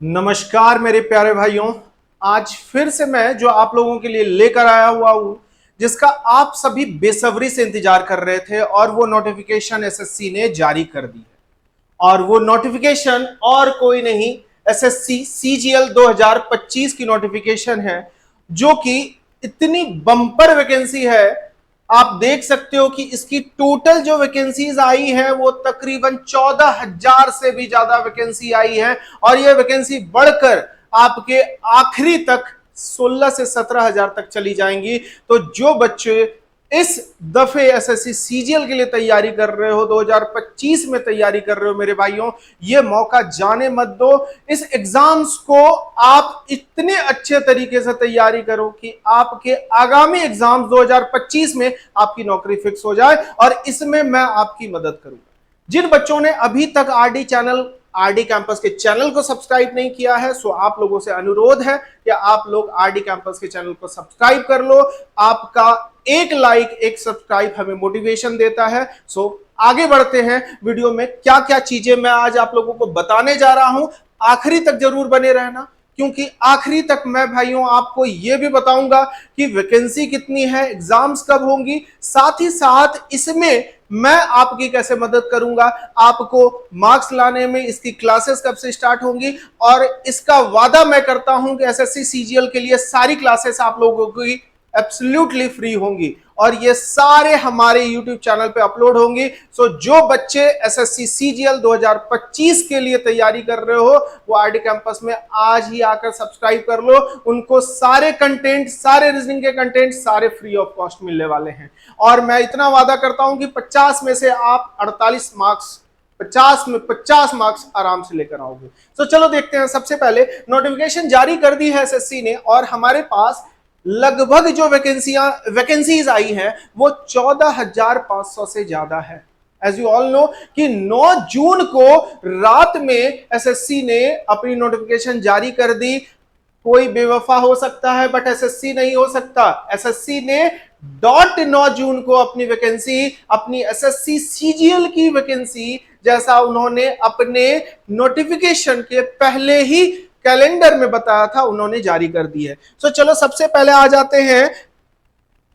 नमस्कार मेरे प्यारे भाइयों। आज फिर से मैं जो आप लोगों के लिए लेकर आया हुआ हूं, जिसका आप सभी बेसब्री से इंतजार कर रहे थे, और वो नोटिफिकेशन एसएससी ने जारी कर दी है। और वो नोटिफिकेशन और कोई नहीं, एसएससी सीजीएल 2025 की नोटिफिकेशन है, जो कि इतनी बम्पर वैकेंसी है। आप देख सकते हो कि इसकी टोटल जो वैकेंसीज आई है वो तकरीबन 14,000 से भी ज्यादा वैकेंसी आई है, और ये वैकेंसी बढ़कर आपके आखिरी तक 16 से 17,000 तक चली जाएंगी। तो जो बच्चे इस दफे एसएससी सीजीएल के लिए तैयारी कर रहे हो, 2025 में तैयारी कर रहे हो मेरे भाइयों, ये मौका जाने मत दो। इस एग्जाम्स को आप इतने अच्छे तरीके से तैयारी करो कि आपके आगामी एग्जाम्स 2025 में आपकी नौकरी फिक्स हो जाए, और इसमें मैं आपकी मदद करूंगा। जिन बच्चों ने अभी तक आरडी कैंपस के चैनल को सब्सक्राइब नहीं किया है, सो आप लोगों से अनुरोध है कि आप लोग आरडी कैंपस के चैनल को सब्सक्राइब कर लो। आपका एक लाइक, एक सब्सक्राइब हमें मोटिवेशन देता है। सो आगे बढ़ते हैं। वीडियो में क्या क्या चीजें मैं आज आप लोगों को बताने जा रहा हूं, आखिरी तक जरूर बने रहना, क्योंकि आखिरी तक मैं भाइयों आपको यह भी बताऊंगा कि वैकेंसी कितनी है, एग्जाम्स कब होंगी, साथ ही साथ इसमें मैं आपकी कैसे मदद करूंगा, आपको मार्क्स लाने में, इसकी क्लासेस कब से स्टार्ट होंगी, और इसका वादा मैं करता हूं कि एसएससी सीजीएल के लिए सारी क्लासेस आप लोगों की एब्सोल्युटली फ्री होंगी, और ये सारे हमारे YouTube चैनल पे अपलोड होंगी। सो जो बच्चे एसएससी सीजीएल 2025 के लिए तैयारी कर रहे हो, वो आरडी कैंपस में आज ही आकर सब्सक्राइब कर लो। उनको सारे कंटेंट, सारे रीजनिंग के कंटेंट सारे फ्री ऑफ कॉस्ट मिलने वाले हैं। और मैं इतना वादा करता हूं कि 50 में से आप 48 मार्क्स, 50 में 50 मार्क्स आराम से लेकर आओगे। तो चलो देखते हैं। सबसे पहले नोटिफिकेशन जारी कर दी है एसएससी ने, और हमारे पास लगभग जो वैकेंसीज आई है वो 14,500 से ज्यादा है। एज यू ऑल नो कि 9 जून को रात में एसएससी ने अपनी नोटिफिकेशन जारी कर दी। कोई बेवफा हो सकता है बट एसएससी नहीं हो सकता। एसएससी ने डॉट 9 जून को अपनी वैकेंसी, अपनी एसएससी सीजीएल की वैकेंसी, जैसा उन्होंने अपने नोटिफिकेशन के पहले ही कैलेंडर में बताया था, उन्होंने जारी कर दी है। सो चलो सबसे पहले आ जाते हैं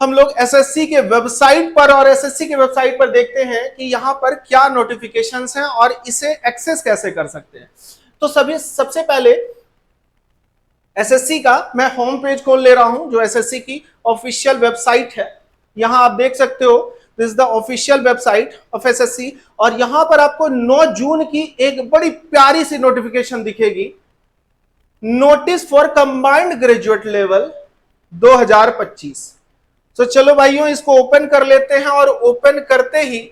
हम लोग एसएससी के वेबसाइट पर, और एसएससी के वेबसाइट पर देखते हैं कि यहां पर क्या नोटिफिकेशंस हैं और इसे एक्सेस कैसे कर सकते हैं। तो सबसे पहले एसएससी का मैं होम पेज खोल ले रहा हूं, जो एसएससी की ऑफिशियल वेबसाइट है। यहां आप देख सकते हो, this is the official website of SSC, और यहां पर आपको 9 जून की एक बड़ी प्यारी सी नोटिफिकेशन दिखेगी, notice for combined graduate level 2025। तो चलो भाइयों इसको ओपन कर लेते हैं, और ओपन करते ही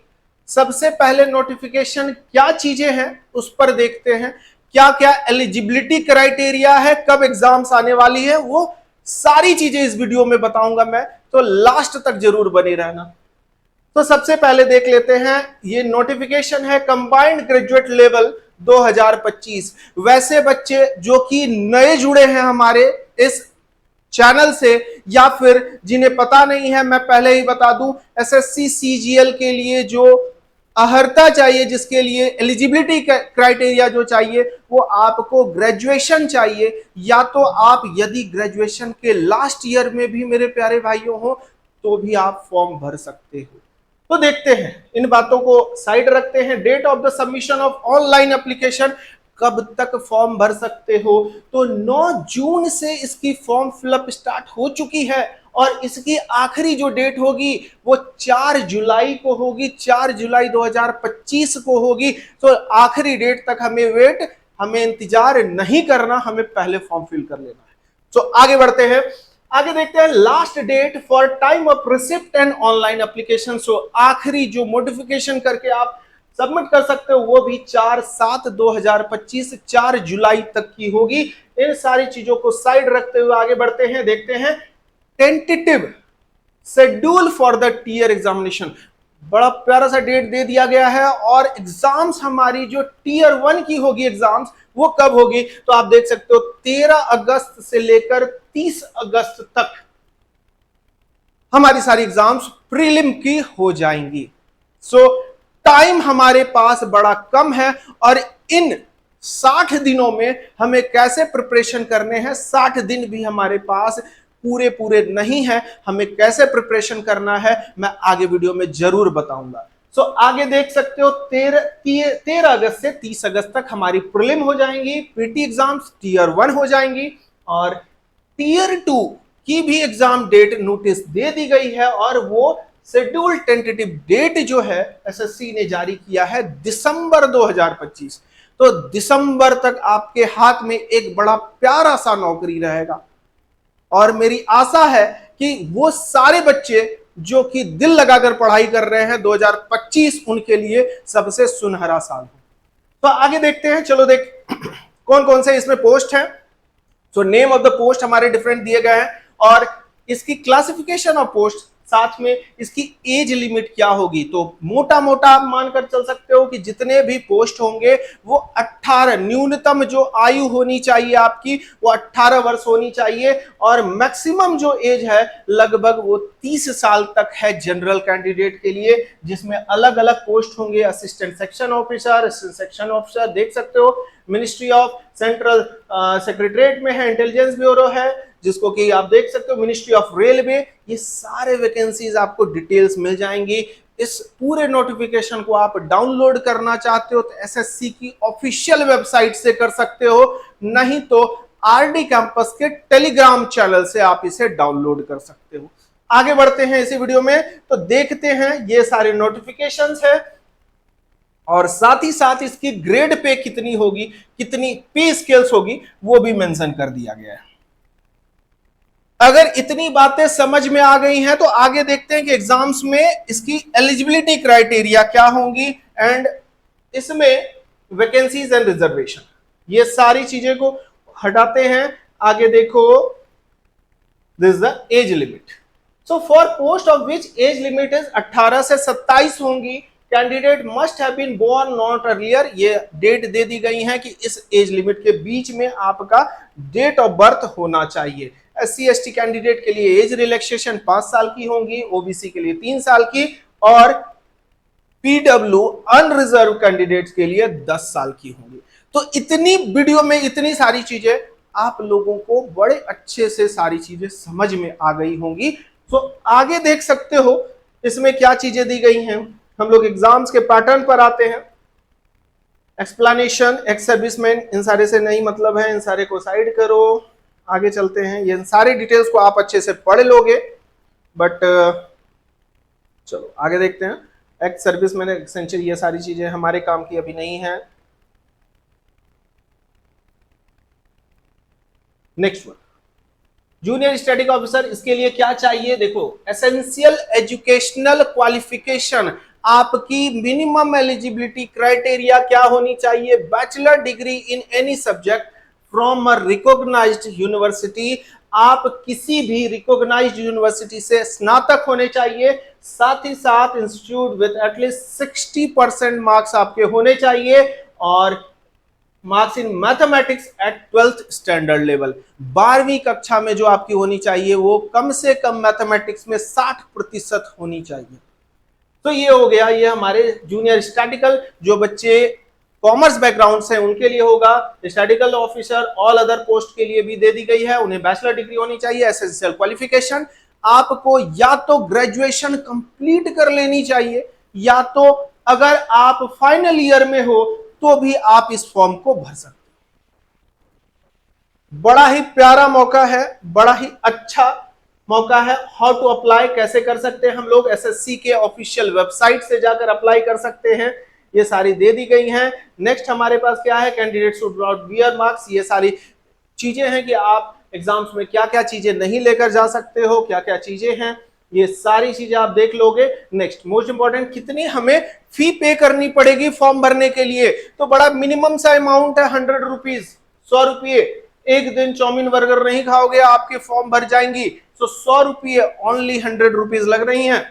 सबसे पहले नोटिफिकेशन क्या चीजें हैं उस पर देखते हैं। क्या क्या एलिजिबिलिटी क्राइटेरिया है, कब एग्जाम्स आने वाली है, वो सारी चीजें इस वीडियो में बताऊंगा मैं, तो लास्ट तक जरूर बने रहना। तो सबसे पहले देख लेते हैं, ये नोटिफिकेशन है कंबाइंड ग्रेजुएट लेवल 2025। वैसे बच्चे जो कि नए जुड़े हैं हमारे इस चैनल से, या फिर जिन्हें पता नहीं है, मैं पहले ही बता दूं, एसएससी सीजीएल के लिए जो अहर्ता चाहिए, जिसके लिए एलिजिबिलिटी क्राइटेरिया जो चाहिए, वो आपको ग्रेजुएशन चाहिए, या तो आप यदि ग्रेजुएशन के लास्ट ईयर में भी मेरे प्यारे भाइयों हो तो भी आप फॉर्म भर सकते हो। तो देखते हैं, इन बातों को साइड रखते हैं। Date of the submission of online application, कब तक फॉर्म भर सकते हो, तो 9 जून से इसकी फॉर्म फिलअप स्टार्ट हो चुकी है, और इसकी आखिरी जो डेट होगी वो 4 जुलाई को होगी, 4 जुलाई 2025 को होगी। तो आखिरी डेट तक हमें इंतजार नहीं करना, हमें पहले फॉर्म फिल कर लेना है। तो आगे बढ़ते हैं, आगे देखते हैं last date for time of receipt and online application. So आखिरी जो मॉडिफिकेशन करके आप सबमिट कर सकते हो वो भी 4/7/2025, 4 जुलाई तक की होगी। इन सारी चीजों को साइड रखते हुए आगे बढ़ते हैं, देखते हैं tentative schedule for the tier examination. बड़ा प्यारा सा डेट दे दिया गया है, और एग्जाम्स हमारी जो टीयर 1 की होगी एग्जाम्स, वो कब होगी, तो आप देख सकते हो 13 अगस्त से लेकर 30 अगस्त तक हमारी सारी एग्जाम्स प्रीलिम की हो जाएंगी। सो टाइम हमारे पास बड़ा कम है, और इन 60 दिनों में हमें कैसे प्रिपरेशन करने हैं। 60 दिन भी हमारे पास पूरे पूरे नहीं है, हमें कैसे प्रिपरेशन करना है मैं आगे वीडियो में जरूर बताऊंगा। सो आगे देख सकते हो 13 अगस्त से 30 अगस्त तक हमारी प्रीलिम हो जाएंगी, पीटी एग्जाम्स टीयर 1 हो जाएंगी और टीयर 2 की भी एग्जाम डेट नोटिस दे दी गई है और वो शेड्यूल टेंटेटिव डेट जो है एसएससी ने जारी किया है दिसंबर 2025। तो दिसंबर तक आपके हाथ में एक बड़ा प्यारा सा नौकरी रहेगा और मेरी आशा है कि वो सारे बच्चे जो कि दिल लगाकर पढ़ाई कर रहे हैं 2025 उनके लिए सबसे सुनहरा साल हो। तो आगे देखते हैं, चलो देख कौन कौन से इसमें पोस्ट हैं। So name of the post हमारे डिफरेंट दिए गए हैं और इसकी क्लासिफिकेशन ऑफ पोस्ट, साथ में इसकी एज लिमिट क्या होगी। तो मोटा मोटा आप मानकर चल सकते हो कि जितने भी पोस्ट होंगे वो 18, न्यूनतम जो आयु होनी चाहिए आपकी वो 18 वर्ष होनी चाहिए और मैक्सिमम जो एज है लगभग वो 30 साल तक है जनरल कैंडिडेट के लिए, जिसमें अलग अलग पोस्ट होंगे। Assistant section officer, assistant section officer देख सकते हो, मिनिस्ट्री ऑफ सेंट्रल सेक्रेटरीट में है, इंटेलिजेंस ब्यूरो है जिसको कि आप देख सकते हो, मिनिस्ट्री ऑफ रेलवे। ये सारे वैकेंसीज आपको डिटेल्स मिल जाएंगी। इस पूरे नोटिफिकेशन को आप डाउनलोड करना चाहते हो तो एसएससी की ऑफिशियल वेबसाइट से कर सकते हो, नहीं तो आरडी कैंपस के टेलीग्राम चैनल से आप इसे डाउनलोड कर सकते हो। आगे बढ़ते हैं इसी वीडियो में, तो देखते हैं ये सारे नोटिफिकेशंस है और साथ ही साथ इसकी ग्रेड पे कितनी होगी, कितनी पे स्केल्स होगी वो भी मेंशन कर दिया गया है। अगर इतनी बातें समझ में आ गई हैं तो आगे देखते हैं कि एग्जाम्स में इसकी एलिजिबिलिटी क्राइटेरिया क्या होंगी एंड इसमें वैकेंसीज एंड रिजर्वेशन, ये सारी चीजें को हटाते हैं। आगे देखो, this is the age limit. So for post of which age limit is 18 से 27 होंगी। Candidate must have been born not earlier, ये डेट दे दी गई है कि इस एज लिमिट के बीच में आपका डेट ऑफ बर्थ होना चाहिए। एससी एसटी कैंडिडेट के लिए एज रिलैक्सेशन 5 साल की होंगी, ओबीसी के लिए 3 साल की और पीडब्ल्यू अनरिजर्व कैंडिडेट्स के लिए 10 साल की होंगी। तो इतनी वीडियो में इतनी सारी चीजें आप लोगों को बड़े अच्छे से सारी चीजें समझ में आ गई होंगी। तो आगे देख सकते हो इसमें क्या चीजें दी गई हैं। हम लोग एग्जाम्स के पैटर्न पर आते हैं। एक्सप्लेनेशन, एक्स सर्विसमैन, इन सारे से नहीं मतलब है, इन सारे को साइड करो। आगे चलते हैं, ये सारी डिटेल्स को आप अच्छे से पढ़ लोगे बट चलो आगे देखते हैं। एक्स सर्विसमैन, एक्सेंचर, ये सारी चीजें हमारे काम की अभी नहीं है। Next one, junior statistical officer, इसके लिए क्या चाहिए देखो, एसेंशियल एजुकेशनल क्वालिफिकेशन, आपकी मिनिमम एलिजिबिलिटी क्राइटेरिया क्या होनी चाहिए, bachelor degree in any subject from a recognised university, आप किसी भी रिकॉग्नाइज्ड यूनिवर्सिटी से स्नातक होने चाहिए। साथ ही साथ इंस्टीट्यूट विद एटलीस्ट 60% मार्क्स आपके होने चाहिए और marks in mathematics eight 12th standard level, 12वीं कक्षा में जो आपकी होनी चाहिए वो कम से कम मैथमेटिक्स में 60% होनी चाहिए। तो ये हो गया, ये हमारे जूनियर स्टैटिकल, जो बच्चे कॉमर्स बैकग्राउंड से उनके लिए होगा। Statistical officer all other post के लिए भी दे दी गई है, उन्हें बैचलर डिग्री होनी चाहिए। एसेंशियल क्वालिफिकेशन, आपको या तो ग्रेजुएशन कंप्लीट कर लेनी चाहिए या तो अगर आप फाइनल ईयर में हो तो भी आप इस फॉर्म को भर सकते हैं। बड़ा ही प्यारा मौका है, बड़ा ही अच्छा मौका है। हाउ टू अप्लाई, कैसे कर सकते हैं हम लोग, एसएससी के ऑफिशियल वेबसाइट से जाकर अप्लाई कर सकते हैं, ये सारी दे दी गई हैं। नेक्स्ट हमारे पास क्या है, candidate should not wear marks, ये सारी चीजें हैं कि आप एग्जाम्स में क्या क्या चीजें नहीं लेकर जा सकते हो, क्या क्या चीजें हैं, ये सारी चीजें आप देख लोगे। नेक्स्ट मोस्ट इंपॉर्टेंट, कितनी हमें फी पे करनी पड़ेगी फॉर्म भरने के लिए, तो बड़ा मिनिमम सा अमाउंट है 100 रुपीज, 100 रुपये। एक दिन चाउमीन बर्गर नहीं खाओगे आपके फॉर्म भर जाएंगी, तो 100 रुपये, ओनली 100 रुपीज लग रही हैं।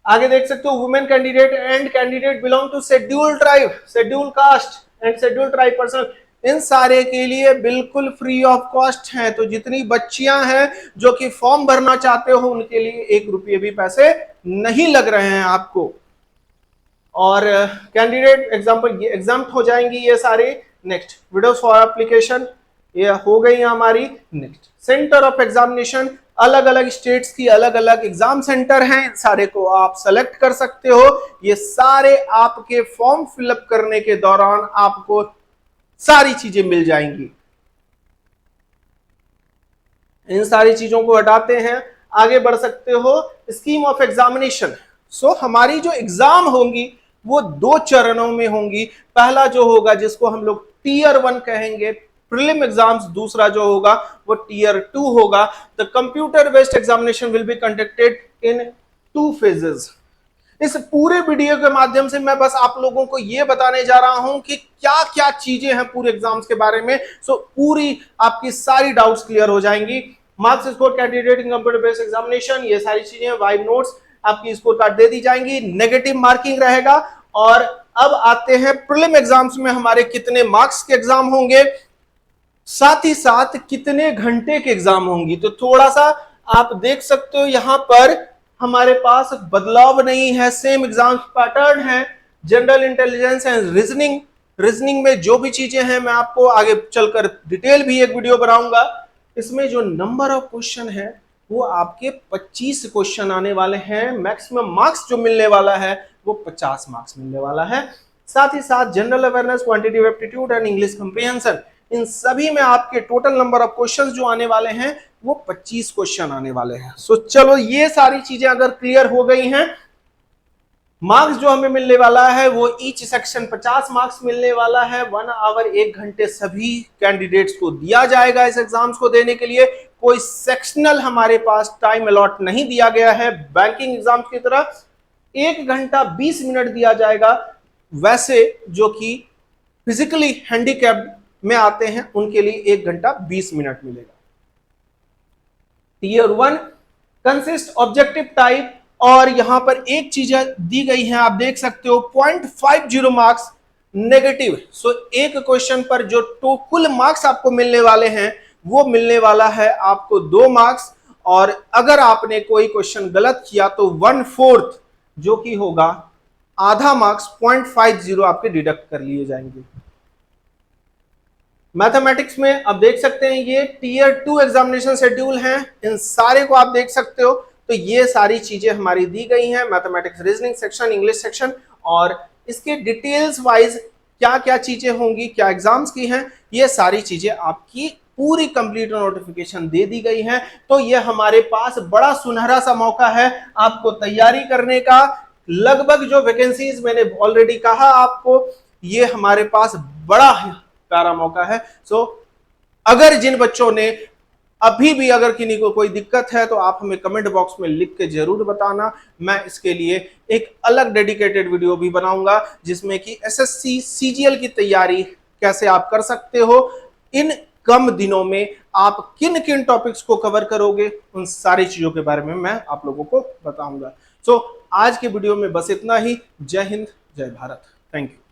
आगे देख सकते हो, women candidate and candidate belong to schedule tribe, schedule caste and schedule tribe person, इन सारे के लिए बिल्कुल फ्री ऑफ कॉस्ट है। तो जितनी बच्चियां हैं जो कि फॉर्म भरना चाहते हो उनके लिए 1 रुपये भी पैसे नहीं लग रहे हैं आपको। और कैंडिडेट एग्जाम्पल, ये एग्जाम्प्ट हो जाएंगी ये सारे। नेक्स्ट विंडोज फॉर एप्लीकेशन ये हो गई हमारी। नेक्स्ट सेंटर ऑफ एग्जामिनेशन, अलग अलग स्टेट्स की अलग अलग एग्जाम सेंटर हैं, सारे को आप सेलेक्ट कर सकते हो। ये सारे आपके फॉर्म फिलअप करने के दौरान आपको सारी चीजें मिल जाएंगी। इन सारी चीजों को हटाते हैं, आगे बढ़ सकते हो। स्कीम ऑफ एग्जामिनेशन, सो हमारी जो एग्जाम होंगी वो 2 चरणों में होंगी। पहला जो होगा जिसको हम लोग टीयर 1 कहेंगे प्रीलिम एग्जाम्स, दूसरा जो होगा वो टीयर 2 होगा। The computer based examination will be conducted in 2 phases. इस पूरे वीडियो के माध्यम से मैं बस आप लोगों को यह बताने जा रहा हूं कि क्या क्या चीजें हैं पूरे एग्जाम्स के बारे में। सो पूरी आपकी सारी डाउट्स क्लियर हो जाएंगी। Marks score candidate in computer based examination, ये सारी चीजें, वाइब नोट्स, आपकी स्कोर कार्ड दे दी जाएंगी, नेगेटिव मार्किंग रहेगा। और अब आते हैं प्रीलिम एग्जाम्स में हमारे कितने मार्क्स के एग्जाम होंगे, साथ ही साथ कितने घंटे के एग्जाम होंगी। तो थोड़ा सा आप देख सकते हो यहां पर हमारे पास बदलाव नहीं है, सेम एग्जाम पैटर्न है। जनरल इंटेलिजेंस एंड रीजनिंग में जो भी चीजें हैं मैं आपको आगे चलकर डिटेल भी एक वीडियो बनाऊंगा। इसमें जो नंबर ऑफ क्वेश्चन है वो आपके 25 क्वेश्चन आने वाले हैं। मैक्सिमम मार्क्स जो मिलने वाला है वो 50 मार्क्स मिलने वाला है। साथ ही साथ general awareness, quantitative aptitude and English comprehension, इन सभी में आपके टोटल नंबर ऑफ क्वेश्चंस जो आने वाले हैं वो 25 क्वेश्चन आने वाले हैं। सो चलो ये सारी चीजें अगर क्लियर हो गई हैं, मार्क्स जो हमें मिलने वाला है वो ईच सेक्शन 50 मार्क्स मिलने वाला है। 1 आवर 1 घंटे सभी कैंडिडेट्स को दिया जाएगा इस एग्जाम्स को देने के लिए। कोई सेक्शनल हमारे पास टाइम अलॉट नहीं दिया गया है। बैंकिंग एग्जाम्स की तरह 1 घंटा 20 मिनट दिया जाएगा। वैसे जो कि फिजिकली हैंडीकैप्ड में आते हैं उनके लिए 1 घंटा 20 मिनट मिलेगा। टीयर 1 कंसिस्ट ऑब्जेक्टिव टाइप, और यहां पर एक चीज दी गई है आप देख सकते हो 0.50 मार्क्स नेगेटिव। सो एक क्वेश्चन पर जो कुल मार्क्स आपको मिलने वाले हैं वो मिलने वाला है आपको 2 मार्क्स, और अगर आपने कोई क्वेश्चन गलत किया तो 1/4 जो कि होगा आधा मार्क्स 0.50 आपके डिडक्ट कर लिए जाएंगे। मैथमेटिक्स में आप देख सकते हैं ये टीयर 2 एग्जामिनेशन शेड्यूल हैं, इन सारे को आप देख सकते हो। तो ये सारी चीजें हमारी दी गई हैं, mathematics reasoning section, English section, और इसके डिटेल्स वाइज क्या क्या चीजें होंगी, क्या एग्जाम्स की हैं, ये सारी चीजें आपकी पूरी कंप्लीट नोटिफिकेशन दे दी गई है। तो ये हमारे पास बड़ा सुनहरा सा मौका है आपको तैयारी करने का। लगभग जो वैकेंसीज मैंने ऑलरेडी कहा आपको, ये हमारे पास बड़ा प्यारा मौका है। सो अगर जिन बच्चों ने अभी भी अगर किन्हीं को कोई दिक्कत है तो आप हमें कमेंट बॉक्स में लिख के जरूर बताना। मैं इसके लिए एक अलग डेडिकेटेड वीडियो भी बनाऊंगा जिसमें कि एसएससी सीजीएल की तैयारी कैसे आप कर सकते हो, इन कम दिनों में आप किन किन टॉपिक्स को कवर करोगे, उन सारी चीजों के बारे में मैं आप लोगों को बताऊंगा। सो आज के वीडियो में बस इतना ही। जय हिंद, जय भारत, थैंक यू।